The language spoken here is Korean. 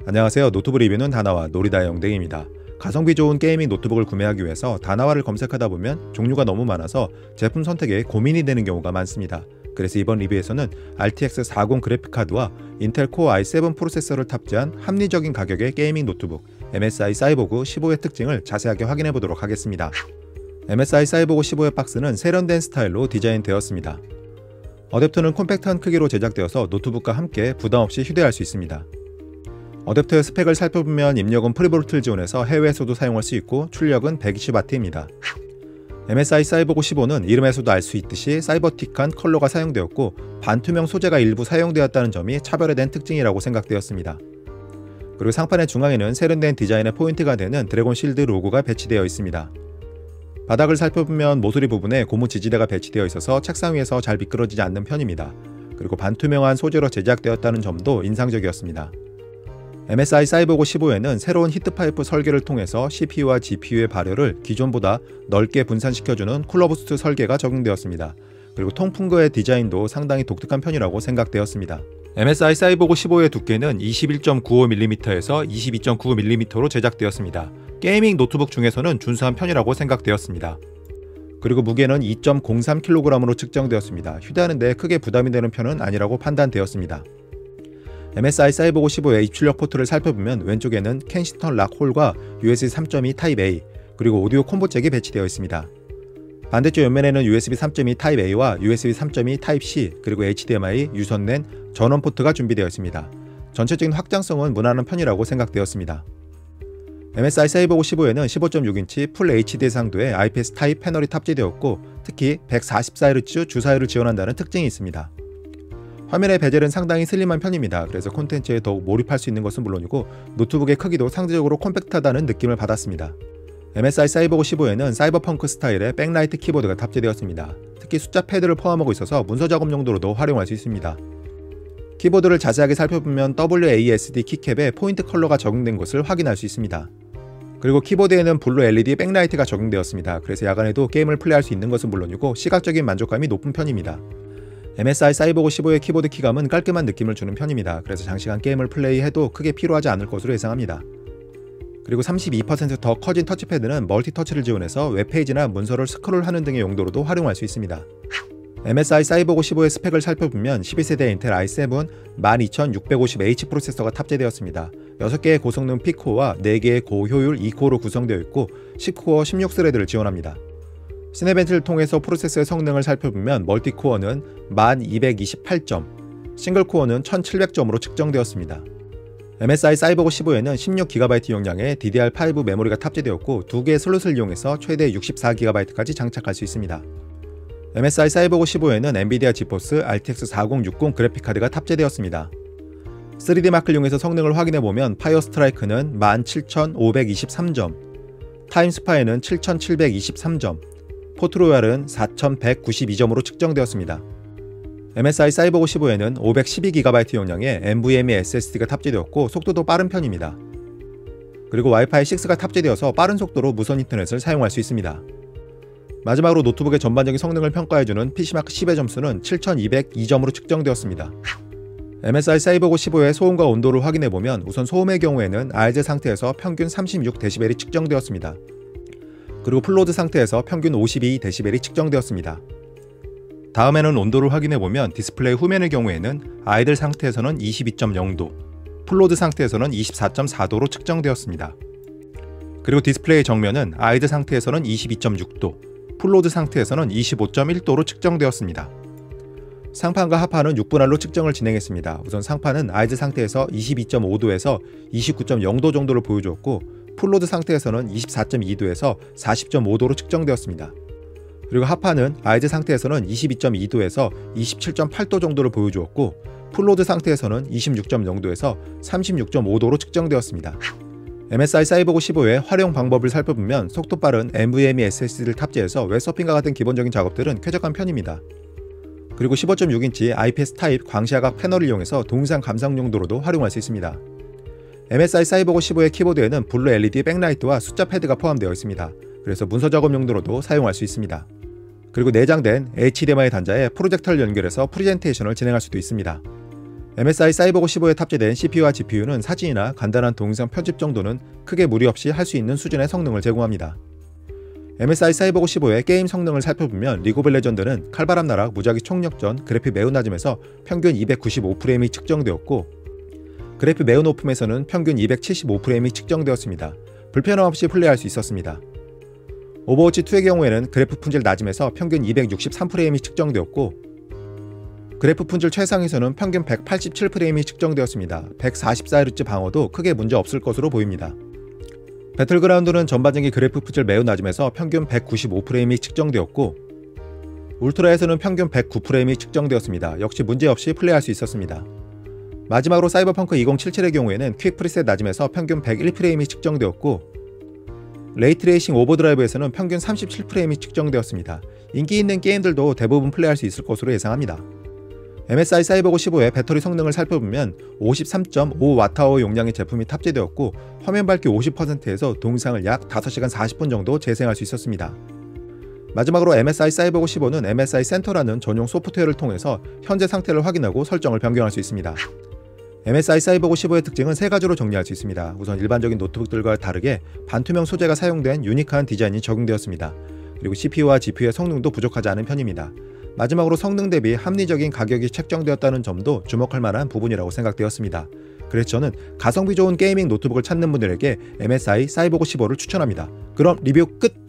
안녕하세요. 노트북 리뷰는 다나와 놀이다의 영댕입니다. 가성비 좋은 게이밍 노트북을 구매하기 위해서 다나와를 검색하다 보면 종류가 너무 많아서 제품 선택에 고민이 되는 경우가 많습니다. 그래서 이번 리뷰에서는 RTX 40 그래픽카드와 인텔 코어 i7 프로세서를 탑재한 합리적인 가격의 게이밍 노트북 MSI 사이보그 15의 특징을 자세하게 확인해 보도록 하겠습니다. MSI 사이보그 15의 박스는 세련된 스타일로 디자인되었습니다. 어댑터는 콤팩트한 크기로 제작되어서 노트북과 함께 부담없이 휴대할 수 있습니다. 어댑터의 스펙을 살펴보면 입력은 프리볼트를 지원해서 해외에서도 사용할 수 있고 출력은 120W입니다. MSI 사이보그 15는 이름에서도 알 수 있듯이 사이버틱한 컬러가 사용되었고 반투명 소재가 일부 사용되었다는 점이 차별화된 특징이라고 생각되었습니다. 그리고 상판의 중앙에는 세련된 디자인의 포인트가 되는 드래곤 실드 로고가 배치되어 있습니다. 바닥을 살펴보면 모서리 부분에 고무 지지대가 배치되어 있어서 책상 위에서 잘 미끄러지지 않는 편입니다. 그리고 반투명한 소재로 제작되었다는 점도 인상적이었습니다. MSI 사이보그 15에는 새로운 히트파이프 설계를 통해서 CPU와 GPU의 발열을 기존보다 넓게 분산시켜주는 쿨러부스트 설계가 적용되었습니다. 그리고 통풍구의 디자인도 상당히 독특한 편이라고 생각되었습니다. MSI 사이보그 15의 두께는 21.95mm에서 22.9mm로 제작되었습니다. 게이밍 노트북 중에서는 준수한 편이라고 생각되었습니다. 그리고 무게는 2.03kg으로 측정되었습니다. 휴대하는데 크게 부담이 되는 편은 아니라고 판단되었습니다. MSI 사이보그 15의 입출력 포트를 살펴보면 왼쪽에는 켄싱턴 락 홀과 USB 3.2 타입 A 그리고 오디오 콤보 잭이 배치되어 있습니다. 반대쪽 옆면에는 USB 3.2 타입 A와 USB 3.2 타입 C 그리고 HDMI, 유선랜, 전원 포트가 준비되어 있습니다. 전체적인 확장성은 무난한 편이라고 생각되었습니다. MSI 사이보그 15에는 15.6인치 풀 HD 상도의 IPS 타입 패널이 탑재되었고 특히 144Hz 주사율을 지원한다는 특징이 있습니다. 화면의 베젤은 상당히 슬림한 편입니다. 그래서 콘텐츠에 더욱 몰입할 수 있는 것은 물론이고 노트북의 크기도 상대적으로 콤팩트하다는 느낌을 받았습니다. MSI 사이보그 15에는 사이버펑크 스타일의 백라이트 키보드가 탑재되었습니다. 특히 숫자 패드를 포함하고 있어서 문서 작업 용도로도 활용할 수 있습니다. 키보드를 자세하게 살펴보면 WASD 키캡에 포인트 컬러가 적용된 것을 확인할 수 있습니다. 그리고 키보드에는 블루 LED 백라이트가 적용되었습니다. 그래서 야간에도 게임을 플레이할 수 있는 것은 물론이고 시각적인 만족감이 높은 편입니다. MSI 사이보그 15의 키보드 키감은 깔끔한 느낌을 주는 편입니다. 그래서 장시간 게임을 플레이해도 크게 피로하지 않을 것으로 예상합니다. 그리고 32% 더 커진 터치패드는 멀티터치를 지원해서 웹페이지나 문서를 스크롤하는 등의 용도로도 활용할 수 있습니다. MSI 사이보그 15의 스펙을 살펴보면 12세대 인텔 i7 12650H 프로세서가 탑재되었습니다. 6개의 고성능 P코어와 4개의 고효율 2코어로 구성되어 있고 10코어 16스레드를 지원합니다. 시네벤트를 통해서 프로세서의 성능을 살펴보면 멀티코어는 1228점, 싱글코어는 1700점으로 측정되었습니다. MSI 사이보그 15에는 16GB 용량의 DDR5 메모리가 탑재되었고 2개의 슬롯을 이용해서 최대 64GB까지 장착할 수 있습니다. MSI 사이보그 15에는 엔비디아 지포스 RTX 4060 그래픽카드가 탑재되었습니다. 3D 마크를 이용해서 성능을 확인해보면 파이어 스트라이크는 17523점, 타임스파이는 7723점, 포트로얄은 4192점으로 측정되었습니다. MSI 사이보그 15에는 512GB 용량의 NVMe SSD가 탑재되었고 속도도 빠른 편입니다. 그리고 와이파이 6가 탑재되어서 빠른 속도로 무선 인터넷을 사용할 수 있습니다. 마지막으로 노트북의 전반적인 성능을 평가해주는 PC마크 10의 점수는 7202점으로 측정되었습니다. MSI 사이보그 15의 소음과 온도를 확인해보면 우선 소음의 경우에는 RZ 상태에서 평균 36dB이 측정되었습니다. 그리고 풀로드 상태에서 평균 52dB이 측정되었습니다. 다음에는 온도를 확인해보면 디스플레이 후면의 경우에는 아이들 상태에서는 22.0도, 풀로드 상태에서는 24.4도로 측정되었습니다. 그리고 디스플레이 정면은 아이들 상태에서는 22.6도, 풀로드 상태에서는 25.1도로 측정되었습니다. 상판과 하판은 6분할로 측정을 진행했습니다. 우선 상판은 아이들 상태에서 22.5도에서 29.0도 정도를 보여주었고 풀로드 상태에서는 24.2도에서 40.5도로 측정되었습니다. 그리고 하판은 아이즈 상태에서는 22.2도에서 27.8도 정도를 보여주었고 풀로드 상태에서는 26.0도에서 36.5도로 측정되었습니다. MSI 사이보그 15의 활용 방법을 살펴보면 속도 빠른 NVMe SSD를 탑재해서 웹서핑과 같은 기본적인 작업들은 쾌적한 편입니다. 그리고 15.6인치 IPS 타입 광시야각 패널을 이용해서 동영상 감상 용도로도 활용할 수 있습니다. MSI 사이보그 15의 키보드에는 블루 LED 백라이트와 숫자 패드가 포함되어 있습니다. 그래서 문서 작업 용도로도 사용할 수 있습니다. 그리고 내장된 HDMI 단자에 프로젝터를 연결해서 프레젠테이션을 진행할 수도 있습니다. MSI 사이버고 15에 탑재된 CPU와 GPU는 사진이나 간단한 동영상 편집 정도는 크게 무리 없이 할 수 있는 수준의 성능을 제공합니다. MSI 사이버고 15의 게임 성능을 살펴보면 리그 오브 레전드는 칼바람 나락 무작위 총력전 그래픽 매우 낮음에서 평균 295프레임이 측정되었고, 그래픽 매우 높음에서는 평균 275프레임이 측정되었습니다. 불편함 없이 플레이할 수 있었습니다. 오버워치 2의 경우에는 그래픽 품질 낮음에서 평균 263프레임이 측정되었고, 그래픽 품질 최상에서는 평균 187프레임이 측정되었습니다. 144Hz 방어도 크게 문제 없을 것으로 보입니다. 배틀그라운드는 전반적인 그래픽 품질 매우 낮음에서 평균 195프레임이 측정되었고, 울트라에서는 평균 109프레임이 측정되었습니다. 역시 문제없이 플레이할 수 있었습니다. 마지막으로 사이버펑크 2077의 경우에는 퀵 프리셋 낮음에서 평균 101프레임이 측정되었고, 레이트레이싱 오버드라이브에서는 평균 37프레임이 측정되었습니다. 인기 있는 게임들도 대부분 플레이할 수 있을 것으로 예상합니다. MSI 사이버고 15의 배터리 성능을 살펴보면 53.5Wh 용량의 제품이 탑재되었고, 화면 밝기 50%에서 동영상을 약 5시간 40분 정도 재생할 수 있었습니다. 마지막으로 MSI 사이버고 15는 MSI 센터라는 전용 소프트웨어를 통해서 현재 상태를 확인하고 설정을 변경할 수 있습니다. MSI 사이버고 15의 특징은 3가지로 정리할 수 있습니다. 우선 일반적인 노트북들과 다르게 반투명 소재가 사용된 유니크한 디자인이 적용되었습니다. 그리고 CPU와 GPU의 성능도 부족하지 않은 편입니다. 마지막으로 성능 대비 합리적인 가격이 책정되었다는 점도 주목할 만한 부분이라고 생각되었습니다. 그래서 저는 가성비 좋은 게이밍 노트북을 찾는 분들에게 MSI 사이버고 15를 추천합니다. 그럼 리뷰 끝!